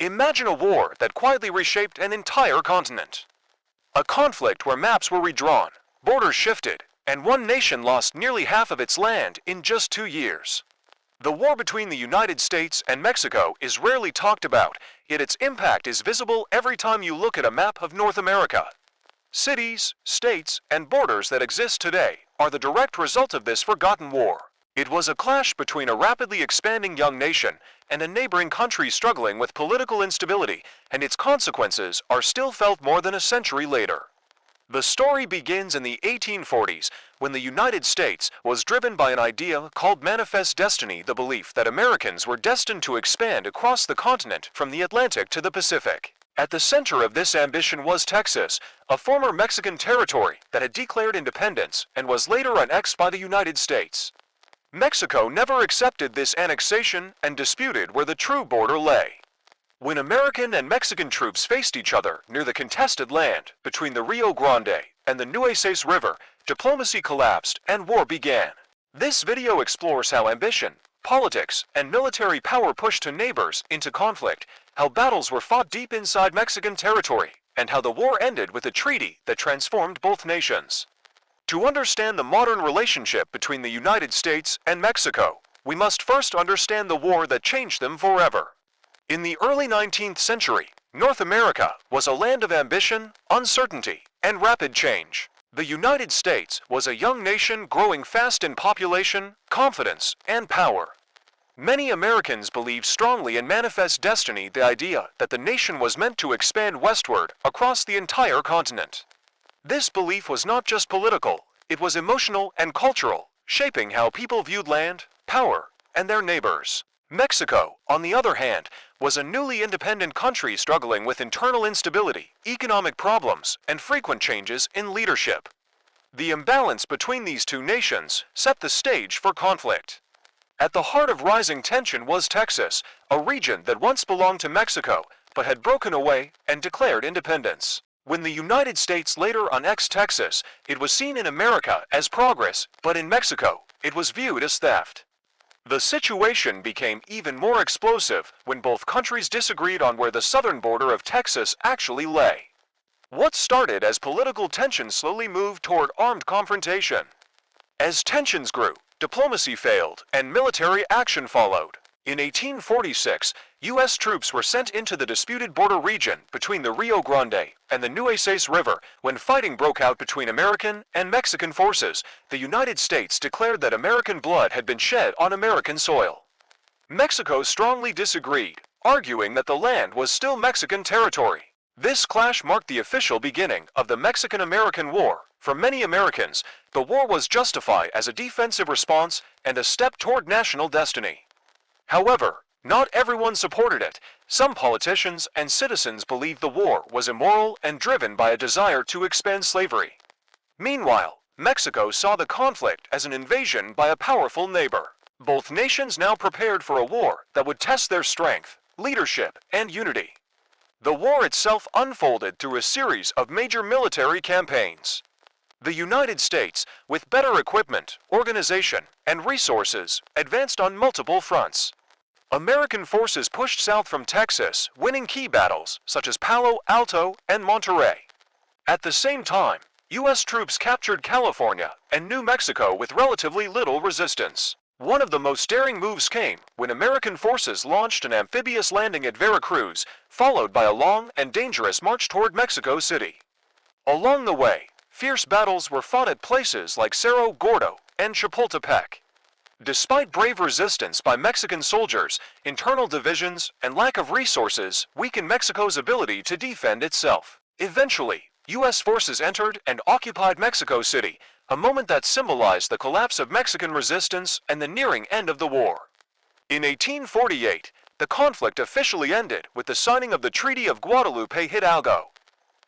Imagine a war that quietly reshaped an entire continent. A conflict where maps were redrawn, borders shifted, and one nation lost nearly half of its land in just 2 years. The war between the United States and Mexico is rarely talked about, yet its impact is visible every time you look at a map of North America. Cities, states, and borders that exist today are the direct result of this forgotten war. It was a clash between a rapidly expanding young nation and a neighboring country struggling with political instability, and its consequences are still felt more than a century later. The story begins in the 1840s when the United States was driven by an idea called manifest destiny, the belief that Americans were destined to expand across the continent from the Atlantic to the Pacific. At the center of this ambition was Texas, a former Mexican territory that had declared independence and was later annexed by the United States. Mexico never accepted this annexation and disputed where the true border lay. When American and Mexican troops faced each other near the contested land between the Rio Grande and the Nueces River, diplomacy collapsed and war began. This video explores how ambition, politics, and military power pushed two neighbors into conflict, how battles were fought deep inside Mexican territory, and how the war ended with a treaty that transformed both nations. To understand the modern relationship between the United States and Mexico, we must first understand the war that changed them forever. In the early 19th century, North America was a land of ambition, uncertainty, and rapid change. The United States was a young nation growing fast in population, confidence, and power. Many Americans believed strongly in manifest destiny, the idea that the nation was meant to expand westward across the entire continent. This belief was not just political, it was emotional and cultural, shaping how people viewed land, power, and their neighbors. Mexico, on the other hand, was a newly independent country struggling with internal instability, economic problems, and frequent changes in leadership. The imbalance between these two nations set the stage for conflict. At the heart of rising tension was Texas, a region that once belonged to Mexico, but had broken away and declared independence. When the United States later annexed Texas, it was seen in America as progress, but in Mexico, it was viewed as theft. The situation became even more explosive when both countries disagreed on where the southern border of Texas actually lay. What started as political tension slowly moved toward armed confrontation. As tensions grew, diplomacy failed, and military action followed. In 1846, U.S. troops were sent into the disputed border region between the Rio Grande and the Nueces River. When fighting broke out between American and Mexican forces, the United States declared that American blood had been shed on American soil. Mexico strongly disagreed, arguing that the land was still Mexican territory. This clash marked the official beginning of the Mexican-American War. For many Americans, the war was justified as a defensive response and a step toward national destiny. However, not everyone supported it. Some politicians and citizens believed the war was immoral and driven by a desire to expand slavery. Meanwhile, Mexico saw the conflict as an invasion by a powerful neighbor. Both nations now prepared for a war that would test their strength, leadership, and unity. The war itself unfolded through a series of major military campaigns. The United States, with better equipment, organization, and resources, advanced on multiple fronts. American forces pushed south from Texas, winning key battles such as Palo Alto and Monterrey. At the same time, U.S. troops captured California and New Mexico with relatively little resistance. One of the most daring moves came when American forces launched an amphibious landing at Veracruz, followed by a long and dangerous march toward Mexico City. Along the way, fierce battles were fought at places like Cerro Gordo and Chapultepec. Despite brave resistance by Mexican soldiers, internal divisions and lack of resources weakened Mexico's ability to defend itself. Eventually, U.S. forces entered and occupied Mexico City, a moment that symbolized the collapse of Mexican resistance and the nearing end of the war. In 1848, the conflict officially ended with the signing of the Treaty of Guadalupe Hidalgo.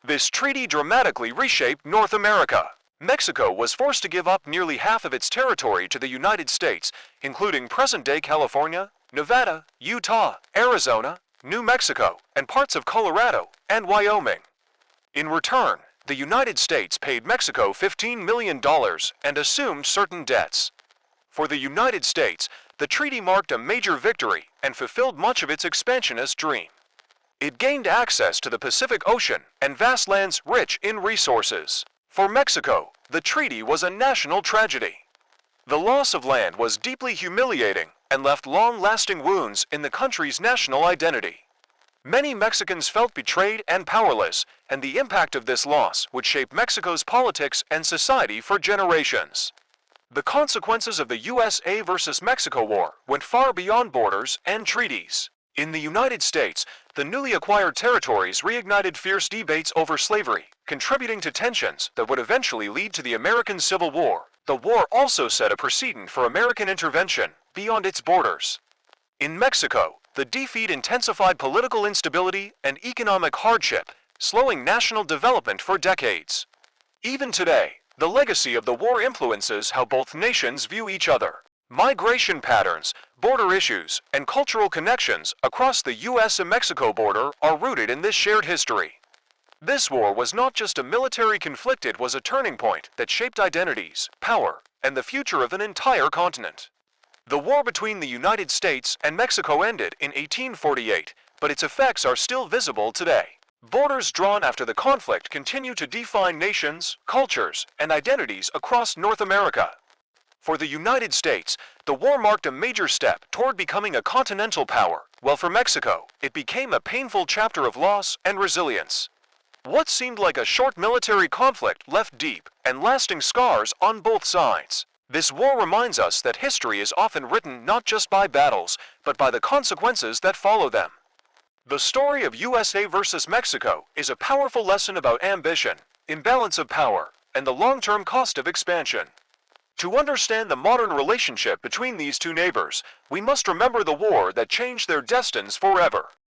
This treaty dramatically reshaped North America. Mexico was forced to give up nearly half of its territory to the United States, including present-day California, Nevada, Utah, Arizona, New Mexico, and parts of Colorado and Wyoming. In return, the United States paid Mexico $15 million and assumed certain debts. For the United States, the treaty marked a major victory and fulfilled much of its expansionist dream. It gained access to the Pacific Ocean and vast lands rich in resources. For Mexico, the treaty was a national tragedy. The loss of land was deeply humiliating and left long-lasting wounds in the country's national identity. Many Mexicans felt betrayed and powerless, and the impact of this loss would shape Mexico's politics and society for generations. The consequences of the USA versus Mexico War went far beyond borders and treaties. In the United States, the newly acquired territories reignited fierce debates over slavery, contributing to tensions that would eventually lead to the American Civil War. The war also set a precedent for American intervention beyond its borders. In Mexico, the defeat intensified political instability and economic hardship, slowing national development for decades. Even today, the legacy of the war influences how both nations view each other. Migration patterns, border issues, and cultural connections across the U.S. and Mexico border are rooted in this shared history. This war was not just a military conflict, it was a turning point that shaped identities, power, and the future of an entire continent. The war between the United States and Mexico ended in 1848, but its effects are still visible today. Borders drawn after the conflict continue to define nations, cultures, and identities across North America. For the United States, the war marked a major step toward becoming a continental power, while for Mexico, it became a painful chapter of loss and resilience. What seemed like a short military conflict left deep and lasting scars on both sides. This war reminds us that history is often written not just by battles, but by the consequences that follow them. The story of USA versus Mexico is a powerful lesson about ambition, imbalance of power, and the long-term cost of expansion. To understand the modern relationship between these two neighbors, we must remember the war that changed their destinies forever.